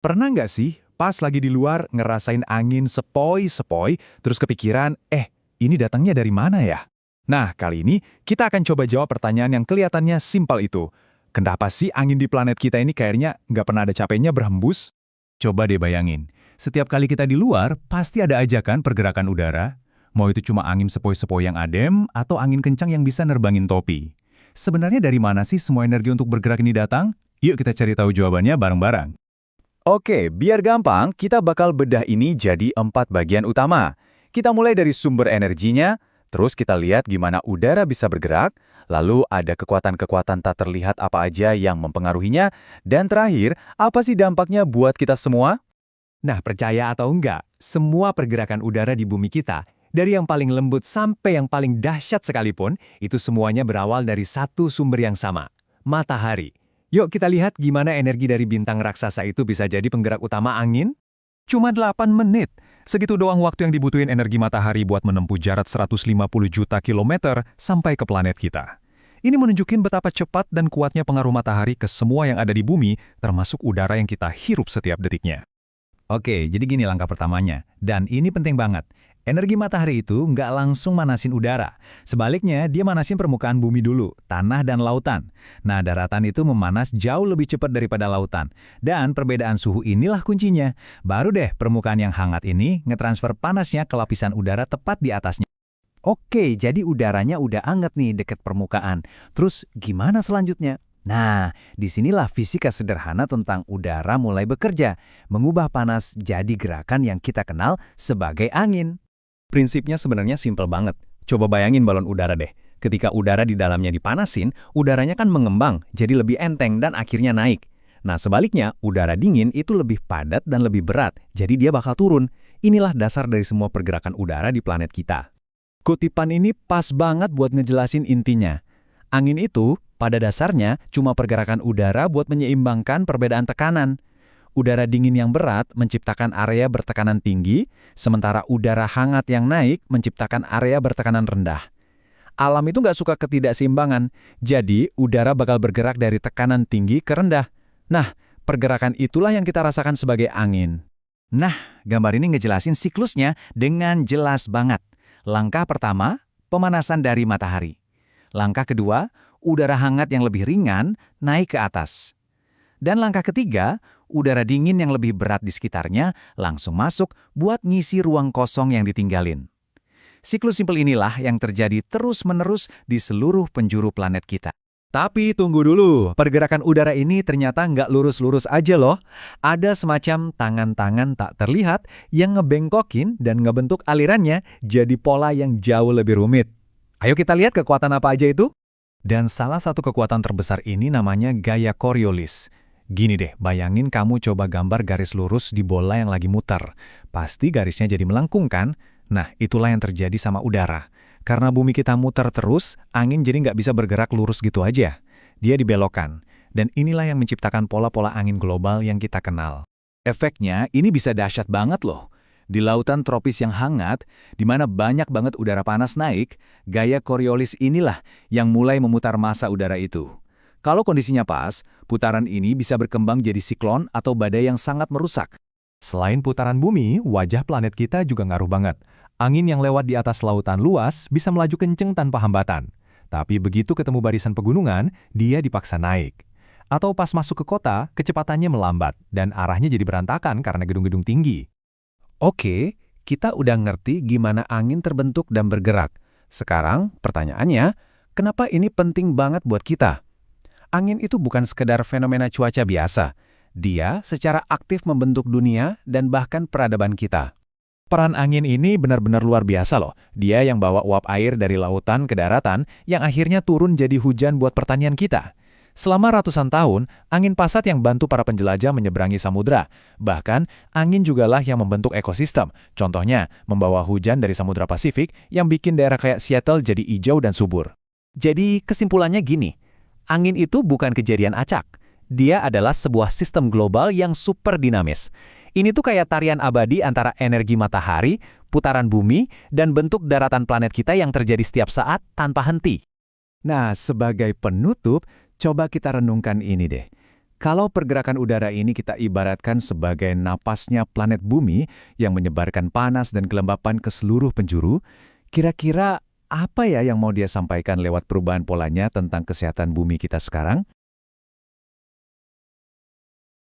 Pernah nggak sih pas lagi di luar ngerasain angin sepoi-sepoi, terus kepikiran, ini datangnya dari mana ya? Nah, kali ini kita akan coba jawab pertanyaan yang kelihatannya simpel itu. Kenapa sih angin di planet kita ini kayaknya nggak pernah ada capeknya berhembus? Coba deh bayangin, setiap kali kita di luar, pasti ada ajakan pergerakan udara. Mau itu cuma angin sepoi-sepoi yang adem, atau angin kencang yang bisa nerbangin topi. Sebenarnya dari mana sih semua energi untuk bergerak ini datang? Yuk kita cari tahu jawabannya bareng-bareng. Oke, biar gampang, kita bakal bedah ini jadi 4 bagian utama. Kita mulai dari sumber energinya, terus kita lihat gimana udara bisa bergerak, lalu ada kekuatan-kekuatan tak terlihat apa aja yang mempengaruhinya, dan terakhir, apa sih dampaknya buat kita semua? Nah, percaya atau enggak, semua pergerakan udara di bumi kita, dari yang paling lembut sampai yang paling dahsyat sekalipun, itu semuanya berawal dari satu sumber yang sama, matahari. Yuk kita lihat gimana energi dari bintang raksasa itu bisa jadi penggerak utama angin. Cuma 8 menit. Segitu doang waktu yang dibutuhin energi matahari buat menempuh jarak 150 juta kilometer sampai ke planet kita. Ini menunjukin betapa cepat dan kuatnya pengaruh matahari ke semua yang ada di bumi, termasuk udara yang kita hirup setiap detiknya. Oke, jadi gini langkah pertamanya. Dan ini penting banget. Energi matahari itu nggak langsung manasin udara. Sebaliknya, dia manasin permukaan bumi dulu, tanah dan lautan. Nah, daratan itu memanas jauh lebih cepat daripada lautan. Dan perbedaan suhu inilah kuncinya. Baru deh permukaan yang hangat ini ngetransfer panasnya ke lapisan udara tepat di atasnya. Oke, jadi udaranya udah anget nih deket permukaan. Terus gimana selanjutnya? Nah, disinilah fisika sederhana tentang udara mulai bekerja, mengubah panas jadi gerakan yang kita kenal sebagai angin. Prinsipnya sebenarnya simpel banget. Coba bayangin balon udara deh. Ketika udara di dalamnya dipanasin, udaranya kan mengembang, jadi lebih enteng dan akhirnya naik. Nah, sebaliknya, udara dingin itu lebih padat dan lebih berat, jadi dia bakal turun. Inilah dasar dari semua pergerakan udara di planet kita. Kutipan ini pas banget buat ngejelasin intinya. Angin itu, pada dasarnya, cuma pergerakan udara buat menyeimbangkan perbedaan tekanan. Udara dingin yang berat menciptakan area bertekanan tinggi, sementara udara hangat yang naik menciptakan area bertekanan rendah. Alam itu nggak suka ketidakseimbangan, jadi udara bakal bergerak dari tekanan tinggi ke rendah. Nah, pergerakan itulah yang kita rasakan sebagai angin. Nah, gambar ini ngejelasin siklusnya dengan jelas banget. Langkah pertama, pemanasan dari matahari. Langkah kedua, udara hangat yang lebih ringan naik ke atas. Dan langkah ketiga, udara dingin yang lebih berat di sekitarnya langsung masuk buat ngisi ruang kosong yang ditinggalin. Siklus simpel inilah yang terjadi terus-menerus di seluruh penjuru planet kita. Tapi tunggu dulu, pergerakan udara ini ternyata nggak lurus-lurus aja loh. Ada semacam tangan-tangan tak terlihat yang ngebengkokin dan ngebentuk alirannya jadi pola yang jauh lebih rumit. Ayo kita lihat kekuatan apa aja itu. Dan salah satu kekuatan terbesar ini namanya gaya Coriolis. Gini deh, bayangin kamu coba gambar garis lurus di bola yang lagi muter. Pasti garisnya jadi melengkung kan? Nah, itulah yang terjadi sama udara. Karena bumi kita muter terus, angin jadi nggak bisa bergerak lurus gitu aja. Dia dibelokkan. Dan inilah yang menciptakan pola-pola angin global yang kita kenal. Efeknya ini bisa dahsyat banget loh. Di lautan tropis yang hangat, di mana banyak banget udara panas naik, gaya Coriolis inilah yang mulai memutar massa udara itu. Kalau kondisinya pas, putaran ini bisa berkembang jadi siklon atau badai yang sangat merusak. Selain putaran bumi, wajah planet kita juga ngaruh banget. Angin yang lewat di atas lautan luas bisa melaju kenceng tanpa hambatan. Tapi begitu ketemu barisan pegunungan, dia dipaksa naik. Atau pas masuk ke kota, kecepatannya melambat dan arahnya jadi berantakan karena gedung-gedung tinggi. Oke, kita udah ngerti gimana angin terbentuk dan bergerak. Sekarang, pertanyaannya, kenapa ini penting banget buat kita? Angin itu bukan sekedar fenomena cuaca biasa. Dia secara aktif membentuk dunia dan bahkan peradaban kita. Peran angin ini benar-benar luar biasa loh. Dia yang bawa uap air dari lautan ke daratan yang akhirnya turun jadi hujan buat pertanian kita. Selama ratusan tahun, angin pasat yang bantu para penjelajah menyeberangi samudra. Bahkan, angin jugalah yang membentuk ekosistem. Contohnya, membawa hujan dari Samudra Pasifik yang bikin daerah kayak Seattle jadi hijau dan subur. Jadi, kesimpulannya gini. Angin itu bukan kejadian acak. Dia adalah sebuah sistem global yang super dinamis. Ini tuh kayak tarian abadi antara energi matahari, putaran bumi, dan bentuk daratan planet kita yang terjadi setiap saat tanpa henti. Nah, sebagai penutup, coba kita renungkan ini deh. Kalau pergerakan udara ini kita ibaratkan sebagai napasnya planet bumi yang menyebarkan panas dan kelembapan ke seluruh penjuru, kira-kira apa ya yang mau dia sampaikan lewat perubahan polanya tentang kesehatan bumi kita sekarang?